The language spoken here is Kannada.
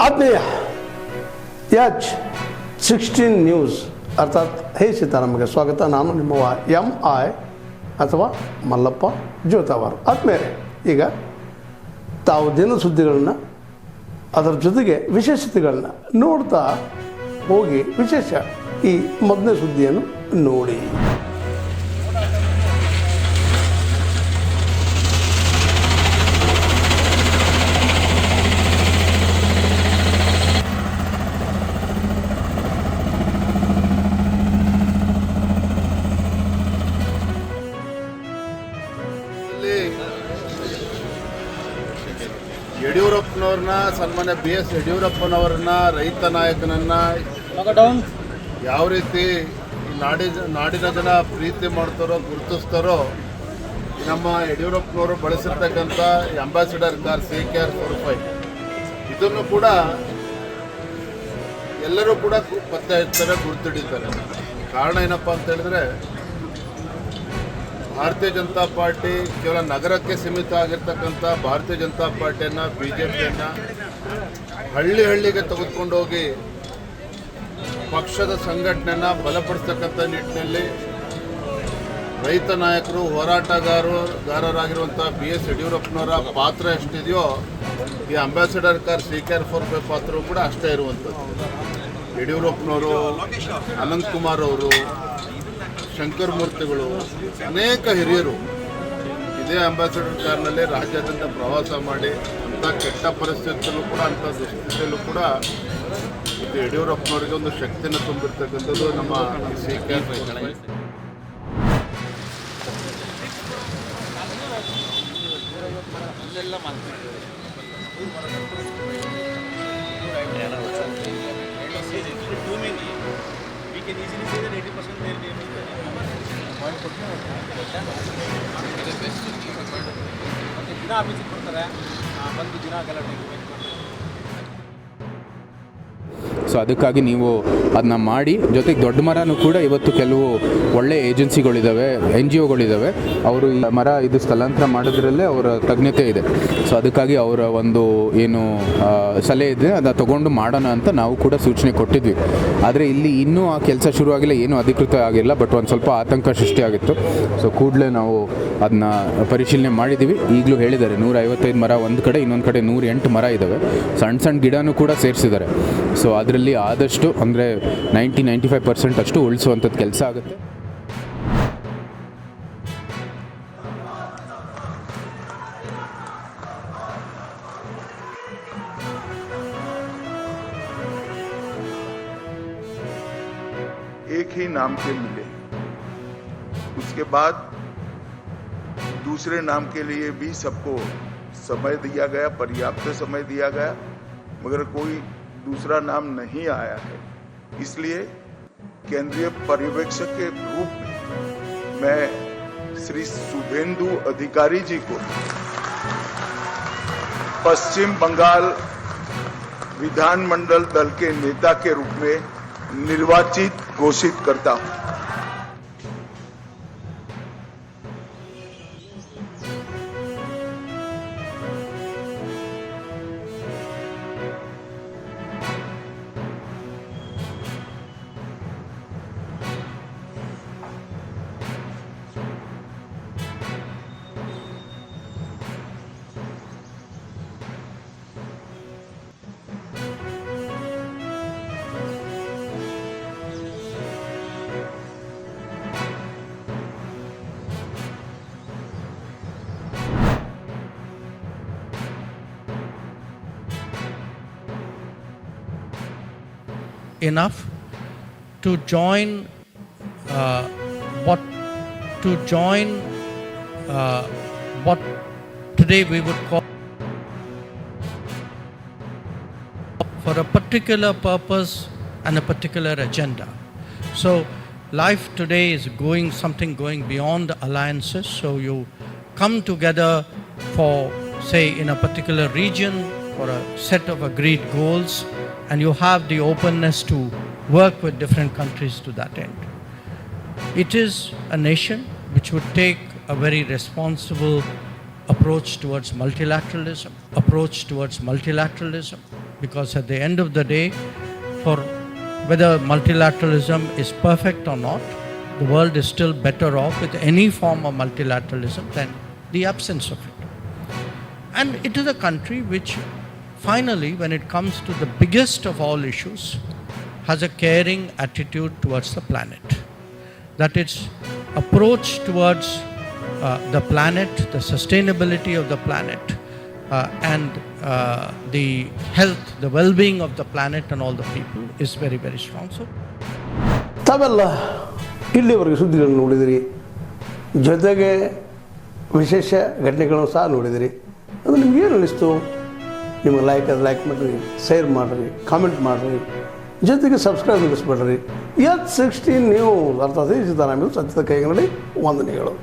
ಆತ್ಮೀಯ H16 ನ್ಯೂಸ್ ಅರ್ಥಾತ್ ಹೇ ಸೀತಾರಾಮಗೆ ಸ್ವಾಗತ. ನಾನು ನಿಮ್ಮವ MI ಅಥವಾ ಮಲ್ಲಪ್ಪ ಜೋತಾವಾರ್. ಆದ್ಮೇಲೆ ಈಗ ತಾವು ದಿನ ಸುದ್ದಿಗಳನ್ನ ಅದರ ಜೊತೆಗೆ ವಿಶೇಷತೆಗಳನ್ನ ನೋಡ್ತಾ ಹೋಗಿ ವಿಶೇಷ ಈ ಮೊದಲನೇ ಸುದ್ದಿಯನ್ನು ನೋಡಿ. ಯಡಿಯೂರಪ್ಪನವ್ರನ್ನ ಸನ್ಮಾನ್ಯ BS ಯಡಿಯೂರಪ್ಪನವ್ರನ್ನ ರೈತ ನಾಯಕನನ್ನ ಯಾವ ರೀತಿ ನಾಡಿನ ಜನ ಪ್ರೀತಿ ಮಾಡ್ತಾರೋ ಗುರುತಿಸ್ತಾರೋ ನಮ್ಮ ಯಡಿಯೂರಪ್ಪನವರು ಬಳಸಿರ್ತಕ್ಕಂಥ ಅಂಬಾಸಿಡರ್ ಕಾರ್ CKR45 ಇದನ್ನು ಕೂಡ ಎಲ್ಲರೂ ಕೂಡ ಪತ್ತೆ ಹಚ್ತಾರೆ, ಗುರುತಿಡಿತಾರೆ. ಕಾರಣ ಏನಪ್ಪ ಅಂತ ಹೇಳಿದ್ರೆ, ಭಾರತೀಯ ಜನತಾ ಪಾರ್ಟಿ ಕೇವಲ ನಗರಕ್ಕೆ ಸೀಮಿತ ಆಗಿರ್ತಕ್ಕಂಥ ಭಾರತೀಯ ಜನತಾ ಪಾರ್ಟಿಯನ್ನು BJPಯನ್ನು ಹಳ್ಳಿಗೆ ತೆಗೆದುಕೊಂಡು ಹೋಗಿ ಪಕ್ಷದ ಸಂಘಟನೆಯನ್ನು ಬಲಪಡಿಸ್ತಕ್ಕಂಥ ನಿಟ್ಟಿನಲ್ಲಿ ರೈತ ನಾಯಕರು ಹೋರಾಟಗಾರರಾಗಿರುವಂಥ BS ಯಡಿಯೂರಪ್ಪನವರ ಪಾತ್ರ ಎಷ್ಟಿದೆಯೋ ಈ ಅಂಬಾಸಿಡರ್ ಕಾರ್ CKR45 ಪಾತ್ರವೂ ಕೂಡ ಅಷ್ಟೇ ಇರುವಂಥದ್ದು. ಯಡಿಯೂರಪ್ಪನವರು, ಅನಂತಕುಮಾರ್ ಅವರು, ಶಂಕರ್ ಮೂರ್ತಿಗಳು, ಅನೇಕ ಹಿರಿಯರು ಇದೇ ಅಂಬಾಸಿಡರ್ ಕಾರ್ನಲ್ಲಿ ರಾಜ್ಯಾದ್ಯಂತ ಪ್ರವಾಸ ಮಾಡಿ ಅಂಥ ಕೆಟ್ಟ ಪರಿಸ್ಥಿತಿಯಲ್ಲೂ ಕೂಡ ಅಂಥ ದುಸ್ಥಿತಿಯಲ್ಲೂ ಕೂಡ ಇದು ಯಡಿಯೂರಪ್ಪನವರಿಗೆ ಒಂದು ಶಕ್ತಿಯನ್ನು ತುಂಬಿರ್ತಕ್ಕಂಥದ್ದು ನಮ್ಮ CKR45. ದಿನ ಆಫೀಸಿಗೆ ಕೊಡ್ತಾರೆ, ಬಂದು ದಿನ ಗಲಾಟೆ. ಸೊ ಅದಕ್ಕಾಗಿ ನೀವು ಅದನ್ನ ಮಾಡಿ. ಜೊತೆಗೆ ದೊಡ್ಡ ಮರನೂ ಕೂಡ ಇವತ್ತು ಕೆಲವು ಒಳ್ಳೆ ಏಜೆನ್ಸಿಗಳಿದ್ದಾವೆ, NGOಗಳಿದ್ದಾವೆ, ಅವರು ಈ ಮರ ಇದು ಸ್ಥಳಾಂತರ ಮಾಡೋದ್ರಲ್ಲೇ ಅವರ ತಜ್ಞತೆ ಇದೆ. ಸೊ ಅದಕ್ಕಾಗಿ ಅವರ ಒಂದು ಏನು ಸಲಹೆ ಇದೆ ಅದನ್ನು ತೊಗೊಂಡು ಮಾಡೋಣ ಅಂತ ನಾವು ಕೂಡ ಸೂಚನೆ ಕೊಟ್ಟಿದ್ವಿ. ಆದರೆ ಇಲ್ಲಿ ಇನ್ನೂ ಆ ಕೆಲಸ ಶುರುವಾಗಿಲ್ಲ, ಏನೂ ಅಧಿಕೃತ ಆಗಿಲ್ಲ. ಬಟ್ ಒಂದು ಸ್ವಲ್ಪ ಆತಂಕ ಸೃಷ್ಟಿಯಾಗಿತ್ತು. ಸೊ ಕೂಡಲೇ ನಾವು ಅದನ್ನ ಪರಿಶೀಲನೆ ಮಾಡಿದ್ದೀವಿ. ಈಗಲೂ ಹೇಳಿದ್ದಾರೆ 155 ಮರ ಒಂದು ಕಡೆ, ಇನ್ನೊಂದು ಕಡೆ 108 ಮರ ಇದ್ದಾವೆ. ಸಣ್ಣ ಗಿಡನೂ ಕೂಡ ಸೇರಿಸಿದ್ದಾರೆ. ಸೊ ಅದರಲ್ಲಿ ಆದಷ್ಟು ಅಂದರೆ 90-95% ಅಷ್ಟು ಉಳಿಸುವಂಥದ್ದು ಕೆಲಸ ಆಗುತ್ತೆ. एक ही नाम के मिले, उसके बाद दूसरे नाम के लिए भी सबको समय दिया गया, पर्याप्त समय दिया गया, मगर कोई दूसरा नाम नहीं आया है. इसलिए केंद्रीय पर्यवेक्षक के रूप में मैं श्री शुभेंदु अधिकारी जी को पश्चिम बंगाल विधानमंडल दल के नेता के रूप में निर्वाचित घोषित करता हूं. enough to join what today we would call for a particular purpose and a particular agenda. So life today is going beyond alliances. So you come together for, say, in a particular region for a set of agreed goals, and you have the openness to work with different countries to that end. It is a nation which would take a very responsible approach towards multilateralism, because at the end of the day, for whether multilateralism is perfect or not, the world is still better off with any form of multilateralism than the absence of it. And it is a country which finally, when it comes to the biggest of all issues, has a caring attitude towards the planet. That its approach towards the planet, the sustainability of the planet, and the health, the well-being of the planet and all the people is very, very strong. So, ತಾವೆಲ್ಲ ಇಲ್ಲಿವರೆಗೆ ಸುದ್ದಿಗಳನ್ನು ನೋಡಿದಿರಿ, ಜೊತೆಗೆ ವಿಶೇಷ ಘಟನೆಗಳನ್ನು ಸಹ ನೋಡಿದಿರಿ. ಅದು ನಿಮ್ಗೇನು ಅನ್ನಿಸ್ತು? ನಿಮಗೆ ಲೈಕ್ ಮಾಡಿರಿ, ಶೇರ್ ಮಾಡಿರಿ, ಕಾಮೆಂಟ್ ಮಾಡಿರಿ, ಜೊತೆಗೆ ಸಬ್ಸ್ಕ್ರೈಬ್ ಮಾಡಿಸ್ಬೇಡ್ರಿ. H16 ನ್ಯೂಸ್ ಅರ್ಥಾತ್ ಸತ್ಯದ ಕೈಗನ್ನಡಿ ವಂದನೆಗಳು.